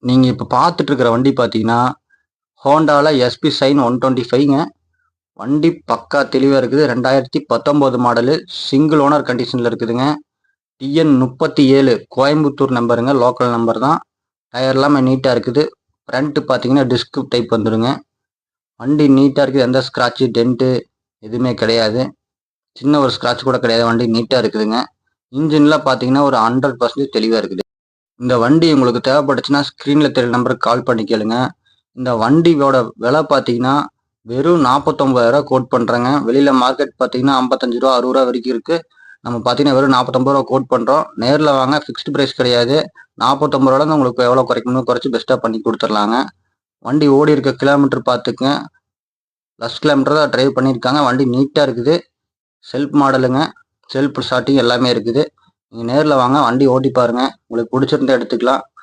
நீங்கள் இப்போ பார்த்துட்டு இருக்கிற வண்டி பார்த்தீங்கன்னா ஹோண்டாவில் எஸ்பி சைன் 125ங்க. வண்டி பக்கா தெளிவாக இருக்குது. 2019 மாடலு, சிங்கிள் ஓனர் கண்டிஷனில் இருக்குதுங்க. டிஎன் 37 கோயம்புத்தூர் நம்பருங்க, லோக்கல் நம்பர் தான். டயர் எல்லாமே நீட்டாக இருக்குது. ஃப்ரண்ட்டு பார்த்தீங்கன்னா டிஸ்க் டைப் வந்துடுங்க. வண்டி நீட்டாக இருக்குது. எந்த ஸ்க்ராட்சு டென்ட்டு எதுவுமே கிடையாது. சின்ன ஒரு ஸ்க்ராட்ச் கூட கிடையாது. வண்டி நீட்டாக இருக்குதுங்க. இன்ஜின்லாம் பார்த்தீங்கன்னா ஒரு 100% தெளிவாக இருக்குது. இந்த வண்டி உங்களுக்கு தேவைப்பட்டுச்சுன்னா ஸ்க்ரீனில் தெரிய நம்பருக்கு கால் பண்ணி கேளுங்க. இந்த வண்டியோட விலை பார்த்தீங்கன்னா வெறும் 49,000 கோட் பண்ணுறாங்க. வெளியில் மார்க்கெட் பார்த்தீங்கன்னா 55 ரூபா 60 ரூபா வரைக்கும் இருக்குது. நம்ம பார்த்தீங்கன்னா வெறும் 49 ரூபா கோட் பண்ணுறோம். நேரில் வாங்க, ஃபிக்ஸ்டு ப்ரைஸ் கிடையாது. 49 ரூபாலேருந்து உங்களுக்கு எவ்வளோ குறைக்கணுமோ குறைச்சி பெஸ்ட்டாக பண்ணி கொடுத்துர்லாங்க. வண்டி ஓடி இருக்க கிலோமீட்டர் பார்த்துக்குங்க. +1 கிலோமீட்டர் தான் ட்ரைவ் பண்ணியிருக்காங்க. வண்டி நீட்டாக இருக்குது. செல்ஃப் மாடலுங்க, செல்ஃப் ஸ்டார்டிங் எல்லாமே இருக்குது. நீங்கள் நேரில் வாங்க, வண்டி ஓட்டி பாருங்கள். உங்களுக்கு பிடிச்சிருந்தா எடுத்துக்கலாம்.